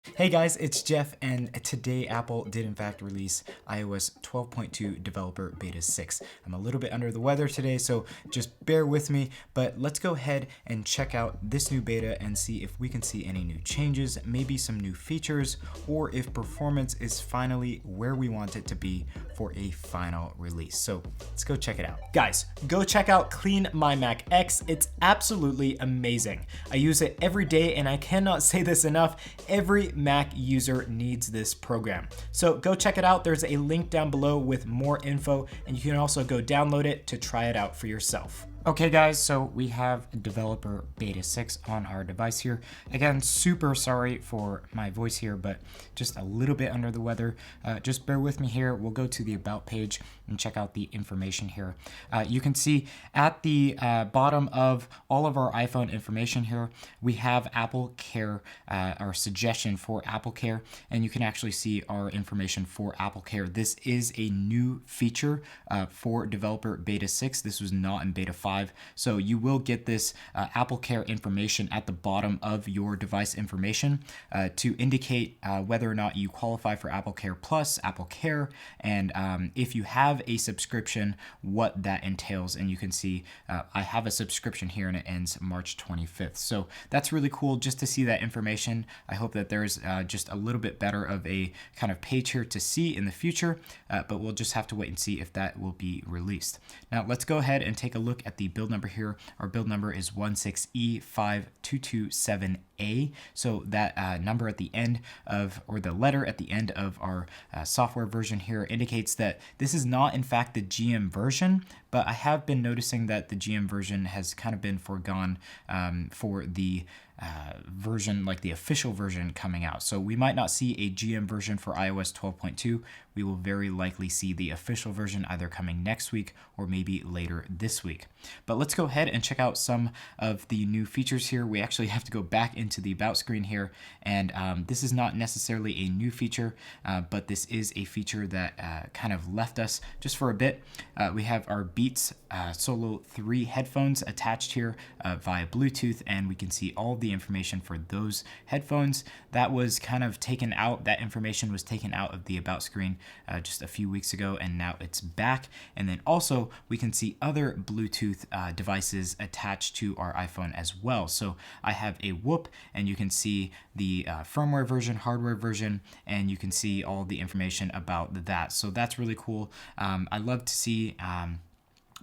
Hey guys, it's Jeff, and today Apple did in fact release iOS 12.2 Developer Beta 6. I'm a little bit under the weather today, so just bear with me, but let's go ahead and check out this new beta and see if we can see any new changes, maybe some new features, or if performance is finally where we want it to be for a final release. So let's go check it out. Guys, go check out Clean My Mac X. It's absolutely amazing. I use it every day, and I cannot say this enough. Every Mac user needs this program. So go check it out. There's a link down below with more info, and you can also go download it to try it out for yourself. Okay guys, so we have Developer Beta 6 on our device here. Again, super sorry for my voice here, but just a little bit under the weather. Just bear with me here. We'll go to the About page and check out the information here. You can see at the bottom of all of our iPhone information here, we have Apple Care, our suggestion for Apple Care, and you can actually see our information for Apple Care. This is a new feature for Developer Beta 6. This was not in Beta 5. So you will get this Apple Care information at the bottom of your device information to indicate whether or not you qualify for Apple Care Plus, Apple Care, and if you have a subscription, what that entails. And you can see I have a subscription here and it ends March 25th. So that's really cool just to see that information. I hope that there's just a little bit better of a kind of page here to see in the future, but we'll just have to wait and see if that will be released. Now let's go ahead and take a look at the build number here. Our build number is 16E5227A. So that number at the end of, or the letter at the end of our software version here indicates that this is not in fact the GM version, but I have been noticing that the GM version has kind of been foregone for the version, like the official version coming out. So we might not see a GM version for iOS 12.2. We will very likely see the official version either coming next week or maybe later this week. But let's go ahead and check out some of the new features here. We actually have to go back into the About screen here, and this is not necessarily a new feature, but this is a feature that kind of left us just for a bit. We have our Beats Solo 3 headphones attached here via Bluetooth, and we can see all the information for those headphones. That was kind of taken out, that information was taken out of the About screen just a few weeks ago, and now it's back. And then also we can see other Bluetooth devices attached to our iPhone as well. So I have a Whoop, and you can see the firmware version, hardware version, and you can see all the information about that. So that's really cool. I love to see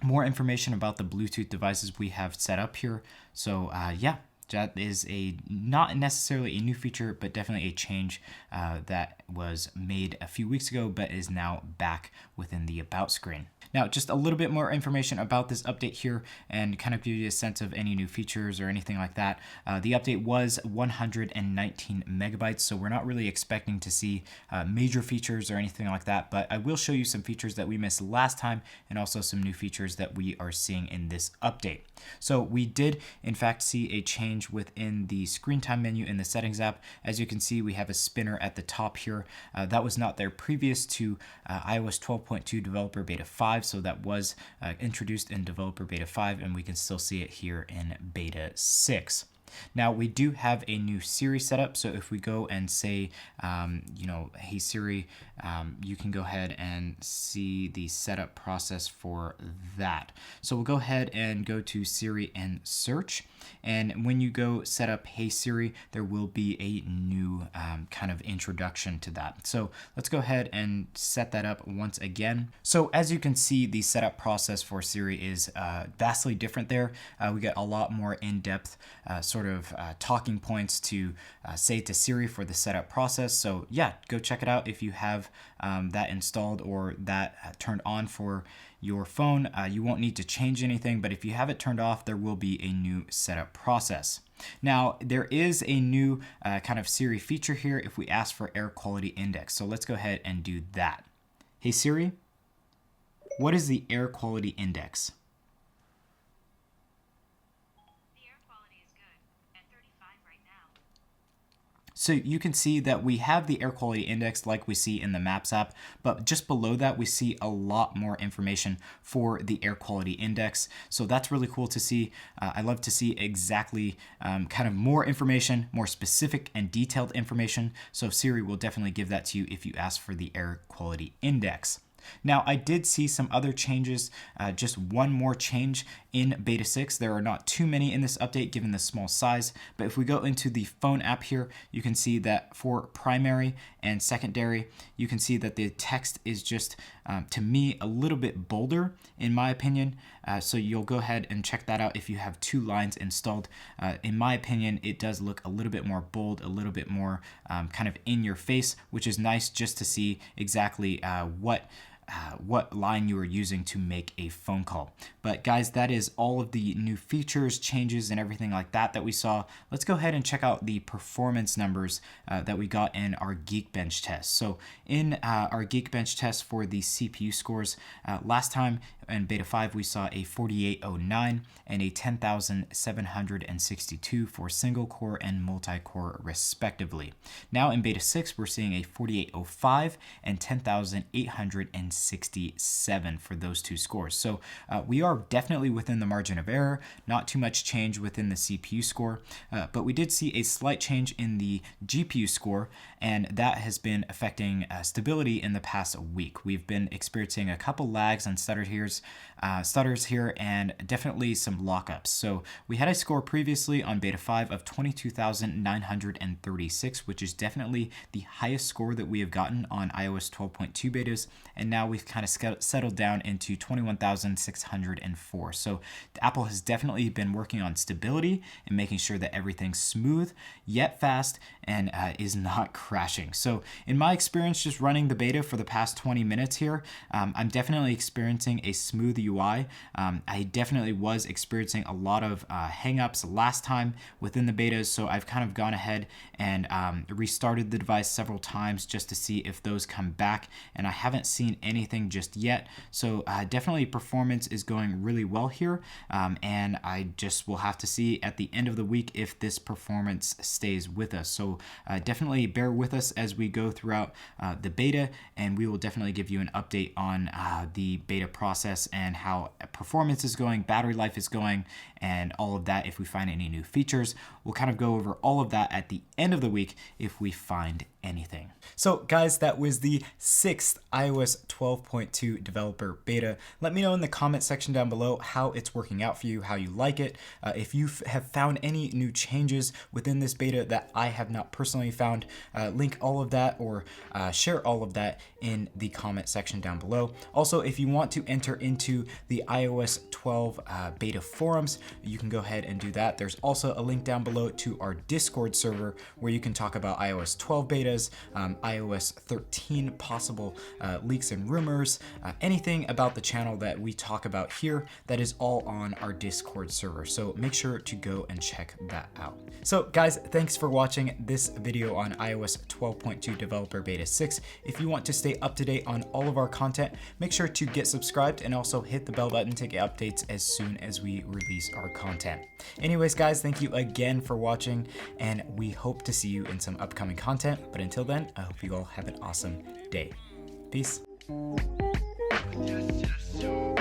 more information about the Bluetooth devices we have set up here. So yeah, that is not necessarily a new feature, but definitely a change that was made a few weeks ago, but is now back within the About screen. Now, just a little bit more information about this update here and kind of give you a sense of any new features or anything like that. The update was 119 megabytes, so we're not really expecting to see major features or anything like that, but I will show you some features that we missed last time and also some new features that we are seeing in this update. So we did, in fact, see a change within the screen time menu in the settings app. As you can see, we have a spinner at the top here. That was not there previous to iOS 12.2 Developer Beta 5, so that was introduced in Developer Beta 5, and we can still see it here in Beta 6. Now we do have a new Siri setup, so if we go and say, hey Siri, you can go ahead and see the setup process for that. So we'll go ahead and go to Siri and search, and when you go set up Hey Siri, there will be a new kind of introduction to that. So let's go ahead and set that up once again. So as you can see, the setup process for Siri is vastly different there. We get a lot more in-depth sort of talking points to say to Siri for the setup process. So yeah, go check it out if you have that installed or that turned on for your phone. You won't need to change anything, but if you have it turned off, there will be a new setup process. Now, there is a new kind of Siri feature here if we ask for air quality index. So let's go ahead and do that. Hey Siri, what is the air quality index? So you can see that we have the air quality index like we see in the Maps app, but just below that we see a lot more information for the air quality index. So that's really cool to see. I love to see exactly kind of more information, more specific and detailed information. So Siri will definitely give that to you if you ask for the air quality index. Now, I did see some other changes, just one more change in beta 6. There are not too many in this update given the small size, but if we go into the phone app here, you can see that for primary and secondary, you can see that the text is just, to me, a little bit bolder in my opinion. So you'll go ahead and check that out if you have 2 lines installed. In my opinion, it does look a little bit more bold, a little bit more kind of in your face, which is nice just to see exactly what line you are using to make a phone call. But guys, that is all of the new features, changes, and everything like that we saw. Let's go ahead and check out the performance numbers that we got in our Geekbench test. So in our Geekbench test for the CPU scores, last time in beta 5 we saw a 4809 and a 10,762 for single core and multi-core respectively. Now in beta 6 we're seeing a 4805 and 10,867 for those 2 scores. So we are definitely within the margin of error, not too much change within the CPU score, but we did see a slight change in the GPU score, and that has been affecting stability in the past week. We've been experiencing a couple lags and stutters here, and definitely some lockups. So we had a score previously on beta 5 of 22,936, which is definitely the highest score that we have gotten on iOS 12.2 betas, and now we've kind of settled down into 21,604. So Apple has definitely been working on stability and making sure that everything's smooth yet fast and is not crashing. So in my experience just running the beta for the past 20 minutes here, I'm definitely experiencing a smooth UI. I definitely was experiencing a lot of hangups last time within the betas, so I've kind of gone ahead and restarted the device several times just to see if those come back, and I haven't seen anything just yet. So definitely performance is going really well here, and I just will have to see at the end of the week if this performance stays with us. So definitely bear with us as we go throughout the beta, and we will definitely give you an update on the beta process and how performance is going, battery life is going, and all of that. If we find any new features, we'll kind of go over all of that at the end of the week if we find anything. So guys, that was the 6th iOS 12.2 developer beta. Let me know in the comment section down below how it's working out for you, how you like it. If you have found any new changes within this beta that I have not personally found, link all of that or share all of that in the comment section down below. Also, if you want to enter into the iOS 12 beta forums, you can go ahead and do that. There's also a link down below to our Discord server where you can talk about iOS 12 betas, iOS 13 possible leaks and rumors, anything about the channel that we talk about here, that is all on our Discord server. So make sure to go and check that out. So guys, thanks for watching this video on iOS 12.2 developer beta 6. If you want to stay up to date on all of our content, make sure to get subscribed and also hit the bell button to get updates as soon as we release our content. Anyways guys, thank you again for watching, and we hope to see you in some upcoming content. But until then, I hope you all have an awesome day. Peace. Yes, yes, yo.